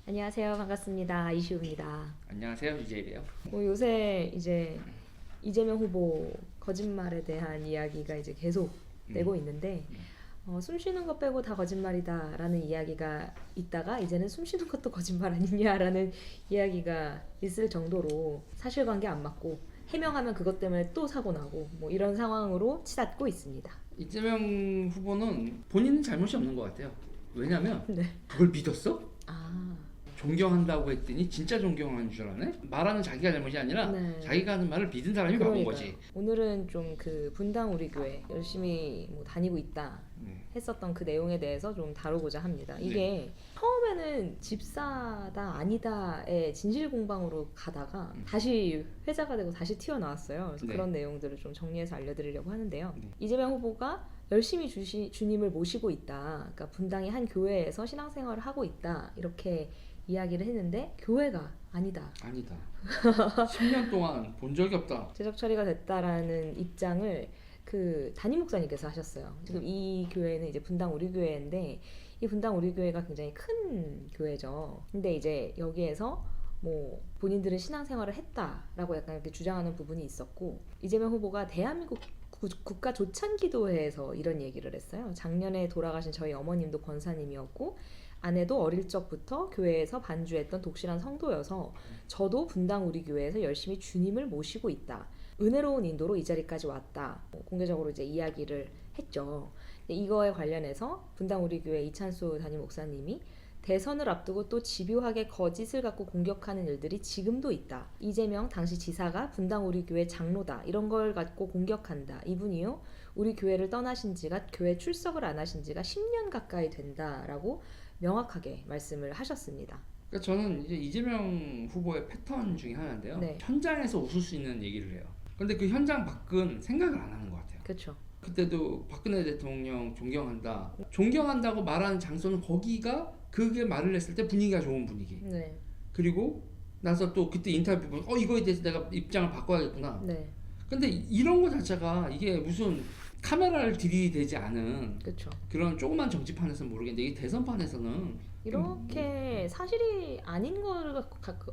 안녕하세요. 반갑습니다. 이시우입니다. 안녕하세요, 이재일이에요. 요새 이제 이재명 후보 거짓말에 대한 이야기가 이제 계속 되고 있는데 숨 쉬는 것 빼고 다 거짓말이다라는 이야기가 있다가 이제는 숨 쉬는 것도 거짓말 아니냐라는 이야기가 있을 정도로 사실관계 안 맞고 해명하면 그것 때문에 또 사고 나고 뭐 이런 상황으로 치닫고 있습니다. 이재명 후보는 본인은 잘못이 없는 것 같아요. 왜냐면 네. 그걸 믿었어? 아, 존경한다고 했더니 진짜 존경하는 줄 아네? 말하는 자기가 잘못이 아니라 네. 자기가 하는 말을 믿은 사람이 바본 그러니까요. 거지. 오늘은 좀 그 분당 우리 교회 열심히 뭐 다니고 있다 했었던 그 내용에 대해서 좀 다루고자 합니다. 이게 처음에는 집사다 아니다의 진실 공방으로 가다가 다시 회자가 되고 다시 튀어나왔어요. 그래서 네. 그런 내용들을 좀 정리해서 알려드리려고 하는데요. 네. 이재명 후보가 열심히 주님을 모시고 있다. 그러니까 분당의 한 교회에서 신앙생활을 하고 있다. 이렇게 이야기를 했는데 교회가 아니다. 아니다. 10년 동안 본 적이 없다. 제적 처리가 됐다라는 입장을 그 담임 목사님께서 하셨어요. 지금 이 교회는 이제 분당 우리 교회인데 이 분당 우리 교회가 굉장히 큰 교회죠. 근데 이제 여기에서 뭐 본인들은 신앙생활을 했다라고 약간 이렇게 주장하는 부분이 있었고 이재명 후보가 대한민국 국가 조찬기도회에서 이런 얘기를 했어요. 작년에 돌아가신 저희 어머님도 권사님이었고 아내도 어릴 적부터 교회에서 반주했던 독실한 성도여서 저도 분당 우리 교회에서 열심히 주님을 모시고 있다. 은혜로운 인도로 이 자리까지 왔다. 공개적으로 이제 이야기를 했죠. 이거에 관련해서 분당 우리 교회 이찬수 담임 목사님이 대선을 앞두고 또 집요하게 거짓을 갖고 공격하는 일들이 지금도 있다. 이재명 당시 지사가 분당 우리 교회 장로다. 이런 걸 갖고 공격한다. 이분이요. 우리 교회를 떠나신 지가 교회 출석을 안 하신 지가 10년 가까이 된다라고 명확하게 말씀을 하셨습니다. 그러니까 저는 이제 이재명 후보의 패턴 중에 하나인데요. 네. 현장에서 웃을 수 있는 얘기를 해요. 근데 그 현장 밖은 생각을 안 하는 것 같아요. 그렇죠. 그때도 박근혜 대통령 존경한다. 존경한다고 말하는 장소는 거기가 그게 말을 했을 때 분위기가 좋은 분위기. 네. 그리고 나서 또 그때 인터뷰 보면 이거에 대해서 내가 입장을 바꿔야겠구나. 네. 근데 이런 거 자체가 이게 무슨 카메라를 들이대지 않은 그렇죠. 그런 조그만 정치판에서는 모르겠는데 이 대선판에서는 이렇게 사실이 아닌 걸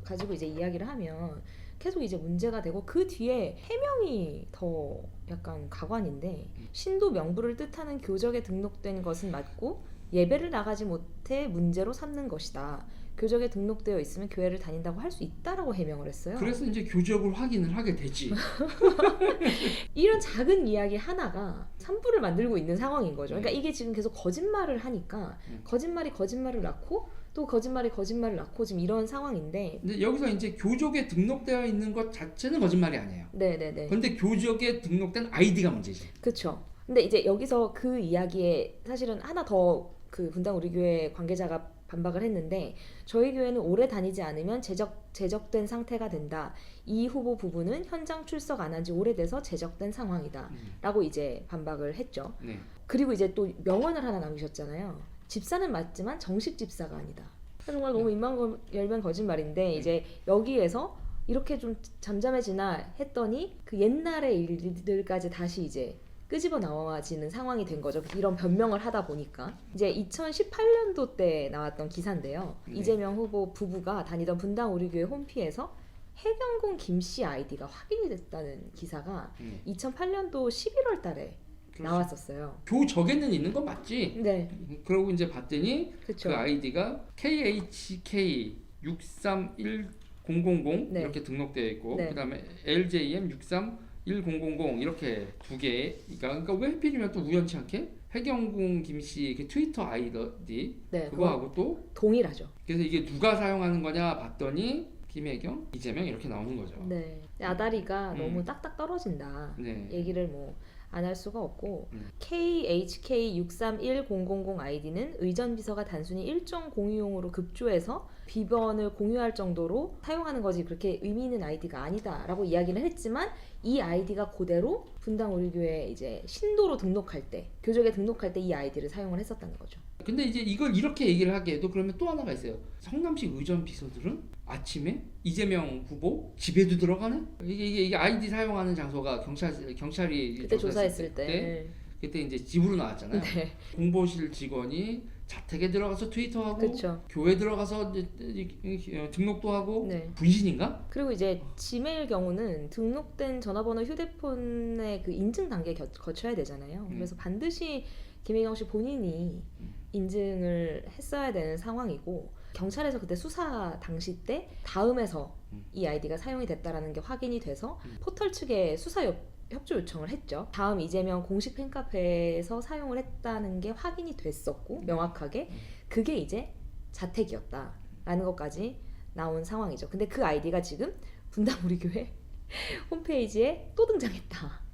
가지고 이제 이야기를 하면 계속 이제 문제가 되고 그 뒤에 해명이 더 약간 가관인데 신도 명부를 뜻하는 교적에 등록된 것은 맞고 예배를 나가지 못해 문제로 삼는 것이다. 교적에 등록되어 있으면 교회를 다닌다고 할 수 있다라고 해명을 했어요. 그래서 이제 교적을 확인을 하게 되지. 이런 작은 이야기 하나가 산불을 만들고 있는 상황인 거죠. 그러니까 이게 지금 계속 거짓말을 하니까 거짓말이 거짓말을 낳고 또 거짓말이 거짓말을 낳고 지금 이런 상황인데 근데 여기서 이제 교적에 등록되어 있는 것 자체는 거짓말이 아니에요. 네네네. 근데 교적에 등록된 아이디가 문제지. 그렇죠. 근데 이제 여기서 그 이야기에 사실은 하나 더 그 분당 우리 교회 관계자가 반박을 했는데 저희 교회는 오래 다니지 않으면 제적된 상태가 된다. 이 후보 부부는 현장 출석 안 한 지 오래돼서 제적된 상황이다. 라고 이제 반박을 했죠. 네. 그리고 이제 또 명언을 하나 남기셨잖아요. 집사는 맞지만 정식 집사가 아니다. 정말 너무 인망열변 거짓말인데 이제 여기에서 이렇게 좀 잠잠해지나 했더니 그 옛날의 일들까지 다시 이제 끄집어 나와지는 상황이 된 거죠. 이런 변명을 하다 보니까 이제 2018년도 때 나왔던 기사인데요. 이재명 후보 부부가 다니던 분당 우리교회 홈피에서 해경군 김씨 아이디가 확인이 됐다는 기사가 2008년도 11월 달에 나왔었어요. 교적에는 있는 건 맞지? 네. 그러고 이제 봤더니 그쵸. 그 아이디가 KHK631000 네. 이렇게 등록되어 있고 네. 그다음에 LJM631000 이렇게 두 개가 그러니까 왜 하필이면 또 우연치 않게 해경궁 김씨 그 트위터 아이디 네, 그거하고 또 동일하죠. 그래서 이게 누가 사용하는 거냐 봤더니 김혜경, 이재명 이렇게 나오는 거죠. 네. 아다리가 너무 딱딱 떨어진다. 네. 얘기를 뭐 안 할 수가 없고 KHK631000 아이디는 의전 비서가 단순히 일정 공유용으로 급조해서 비번을 공유할 정도로 사용하는 거지 그렇게 의미 있는 아이디가 아니다라고 이야기를 했지만 이 아이디가 그대로 분당 우리 교회 이제 신도로 등록할 때 교적에 등록할 때 이 아이디를 사용을 했었다는 거죠. 근데 이제 이걸 이렇게 얘기를 하게 해도 그러면 또 하나가 있어요. 성남시 의전 비서들은 아침에 이재명 후보 집에도 들어가네? 이게 아이디 사용하는 장소가 경찰이 그때 조사했을 때 그때 이제 집으로 나왔잖아요. 네. 공보실 직원이 자택에 들어가서 트위터하고 그쵸. 교회 들어가서 등록도 하고 네. 분신인가? 그리고 이제 지메일 경우는 등록된 전화번호 휴대폰의 그 인증 단계 거쳐야 되잖아요. 그래서 반드시 김혜경 씨 본인이 인증을 했어야 되는 상황이고 경찰에서 그때 수사 당시 때 다음에서 이 아이디가 사용이 됐다라는 게 확인이 돼서 포털 측에 수사 협조 요청을 했죠. 다음 이재명 공식 팬카페에서 사용을 했다는 게 확인이 됐었고 명확하게 그게 이제 자택이었다라는 것까지 나온 상황이죠. 근데 그 아이디가 지금 분당 우리 교회 홈페이지에 또 등장했다.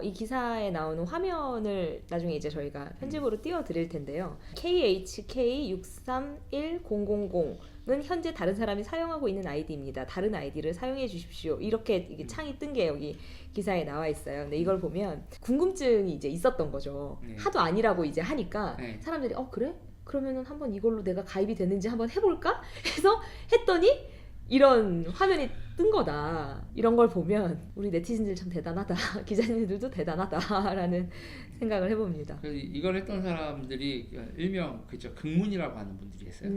이 기사에 나오는 화면을 나중에 이제 저희가 편집으로 띄워드릴 텐데요. KHK631000은 현재 다른 사람이 사용하고 있는 아이디입니다. 다른 아이디를 사용해 주십시오. 이렇게 이게 창이 뜬 게 여기 기사에 나와 있어요. 근데 이걸 보면 궁금증이 이제 있었던 거죠. 하도 아니라고 이제 하니까 사람들이 그래? 그러면은 한번 이걸로 내가 가입이 됐는지 한번 해볼까? 해서 했더니 이런 화면이 뜬 거다. 이런 걸 보면 우리 네티즌들 참 대단하다. 기자님들도 대단하다라는 생각을 해봅니다. 그래서 이걸 했던 사람들이 일명 그죠 극문이라고 하는 분들이 있어요.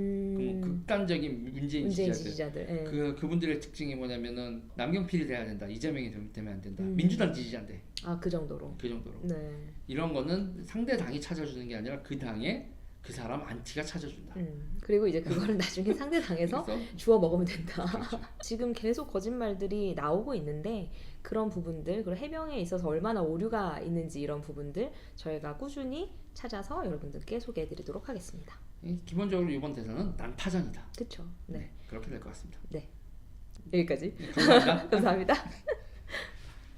극단적인 문재인 지지자들. 예. 그분들의 특징이 뭐냐면은 남경필이 돼야 된다. 이재명이 되면 안 된다. 민주당 지지자인데. 그 정도로. 그 정도로. 네. 이런 거는 상대 당이 찾아주는 게 아니라 그 당에 그 사람 안티가 찾아준다. 그리고 이제 그거를 나중에 상대 당에서 주워 먹으면 된다. 그렇죠. 지금 계속 거짓말들이 나오고 있는데 그런 부분들 그리고 해명에 있어서 얼마나 오류가 있는지 이런 부분들 저희가 꾸준히 찾아서 여러분들께 소개해드리도록 하겠습니다. 기본적으로 이번 대선은 난타전이다. 그렇죠. 네. 그렇게 될 것 같습니다. 네. 여기까지. 감사합니다. 감사합니다.